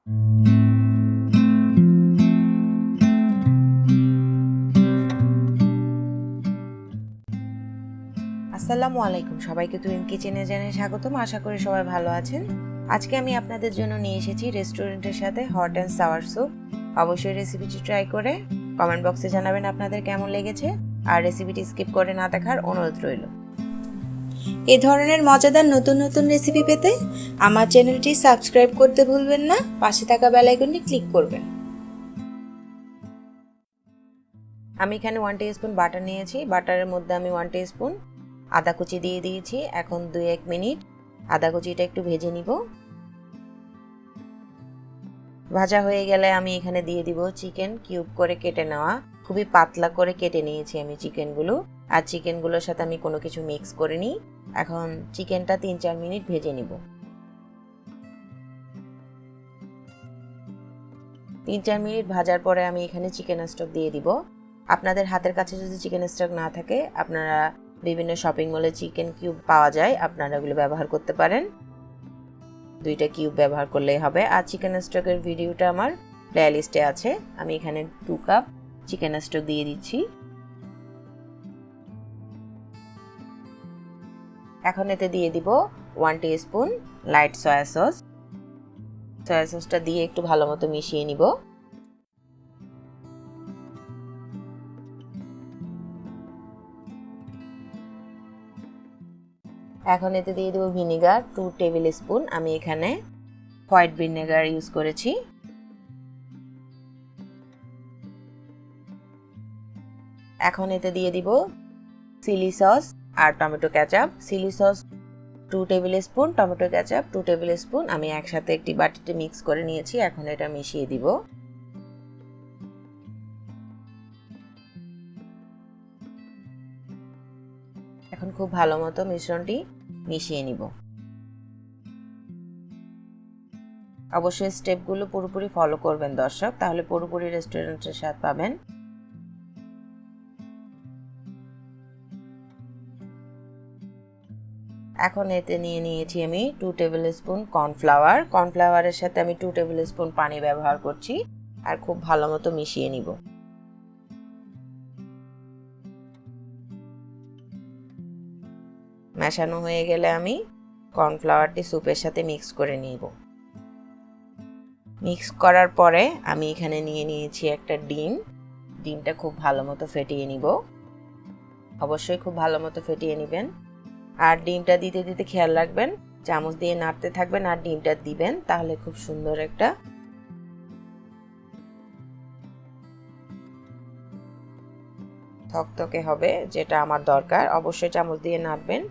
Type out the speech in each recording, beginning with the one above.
আসসালামু আলাইকুম, সবাইকে তোরিন কিচেনে জানাই স্বাগতম। আশা করি সবাই ভালো আছেন। আজকে আমি আপনাদের জন্য নিয়ে এসেছি রেস্টুরেন্টের সাথে হট অ্যান্ড সাওয়ার স্যুপ। অবশ্যই রেসিপিটি ট্রাই করে কমেন্ট বক্সে জানাবেন আপনাদের কেমন লেগেছে, আর রেসিপিটি স্কিপ করে না দেখার অনুরোধ রইল। এই ধরনের মজাদার নতুন নতুন রেসিপি পেতে আমার চ্যানেলটি সাবস্ক্রাইব করতে ভুলবেন না, পাশে থাকা বেল আইকনটি ক্লিক করবেন। আমি এখানে 1 টিস্পুন বাটার নিয়েছি। বাটারের মধ্যে আমি 1 টিস্পুন আদা কুচি দিয়ে দিয়েছি। এখন 2-1 মিনিট আদা কুচিটা একটু ভেজে নিব। ভাজা হয়ে গেলে আমি এখানে দিয়ে দিব চিকেন কিউব করে কেটে নেওয়া। খুবই পাতলা করে কেটে নিয়েছি আমি চিকেনগুলো। আর চিকেনগুলোর সাথে আমি কোনো কিছু মিক্স করিনি। এখন চিকেনটা 3-4 মিনিট ভেজে নিব। 3-4 মিনিট ভাজার পরে আমি এখানে চিকেন স্টক দিয়ে দিব। আপনাদের হাতের কাছে যদি চিকেন স্টক না থাকে, আপনারা বিভিন্ন শপিং মলে চিকেন কিউব পাওয়া যায়, আপনারা এগুলো ব্যবহার করতে পারেন। 2টা কিউব ব্যবহার করলেই হবে। আর চিকেন স্টকের ভিডিওটা আমার প্লেলিস্টে আছে। আমি এখানে 2 কাপ চিকেন স্টক দিয়ে দিচ্ছি। এখন এতে দিয়ে দিব 1 teaspoon light soya sauce. Soya সসটা দিয়ে একটু ভালো মতো মিশিয়ে নিব। এখন এতে দিয়ে দেব ভিনেগার 2 টেবিল স্পুন। আমি এখানে হোয়াইট ভিনেগার ইউজ করেছি। এখন এতে দিয়ে দিব চিলি সস আর tomato ketchup. Chilli sauce 2 tablespoon, tomato ketchup 2 tablespoon আমি একসাথে একটি বাটিতে মিক্স করে নিয়েছি। এখন এটা মিশিয়ে দিব। এখন খুব ভালো মতো মিশ্রণটি মিশিয়ে নিব। অবশ্যই স্টেপগুলো পুরোপুরি ফলো করবেন দর্শক, তাহলে পুরোপুরি রেস্টুরেন্টের স্বাদ পাবেন। এখন এতে নিয়ে নিয়েছি আমি 2 টেবিল স্পুন কর্নফ্লাওয়ার। কর্নফ্লাওয়ারের সাথে আমি 2 টেবিল স্পুন পানি ব্যবহার করছি। আর খুব ভালো মতো মিশিয়ে নিব। মেশানো হয়ে গেলে আমি কর্নফ্লাওয়ারটি স্যুপের সাথে মিক্স করে নিব। মিক্স করার পরে আমি এখানে নিয়ে নিয়েছি একটা ডিম। ডিমটা খুব ভালো মতো ফেটিয়ে নিব। অবশ্যই খুব ভালো মতো ফেটিয়ে নেবেন। আর ডিমটা দিতে দিতে খেয়াল রাখবেন, চামচ দিয়ে নাড়তে থাকবেন আর ডিমটা দিবেন, তাহলে খুব সুন্দর একটা থকথকে হবে, যেটা আমার দরকার। অবশ্যই চামচ দিয়ে নাড়বেন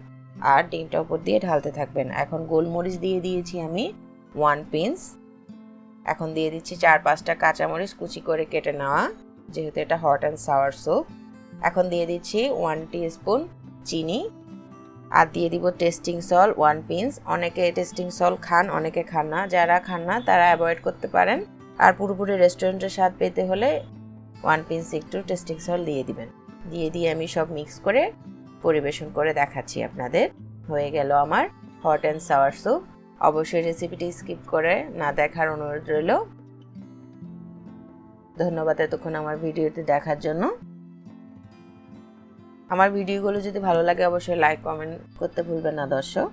আর ডিমটা উপর দিয়ে ঢালতে থাকবেন। এখন গোলমরিচ দিয়ে দিয়েছি আমি 1 পিঞ্চ। এখন দিয়ে দিচ্ছি 4-5টা কাঁচামরিচ কুচি করে কেটে নেওয়া, যেহেতু এটা হট অ্যান্ড সাওয়ার স্যুপ। এখন দিয়ে দিচ্ছি 1 টিস্পুন চিনি। আর দিয়ে দিব টেস্টিং সল্ট 1 পিঞ্চ। অনেকে টেস্টিং সল্ট খান, অনেকে খান না। যারা খান না তারা অ্যাভয়েড করতে পারেন। আর পুরোপুরি রেস্টুরেন্টের স্বাদ পেতে হলে 1 পিঞ্চ একটু টেস্টিং সল্ট দিয়ে দিবেন। দিয়ে আমি সব মিক্স করে পরিবেশন করে দেখাচ্ছি আপনাদের। হয়ে গেল আমার হট অ্যান্ড সাওয়ার স্যুপ। অবশ্যই রেসিপিটি স্কিপ করে না দেখার অনুরোধ রইল। ধন্যবাদ এতক্ষণ আমার ভিডিওটি দেখার জন্য। আমার ভিডিওগুলো যদি ভালো লাগে অবশ্যই লাইক কমেন্ট করতে ভুলবেন না দর্শক।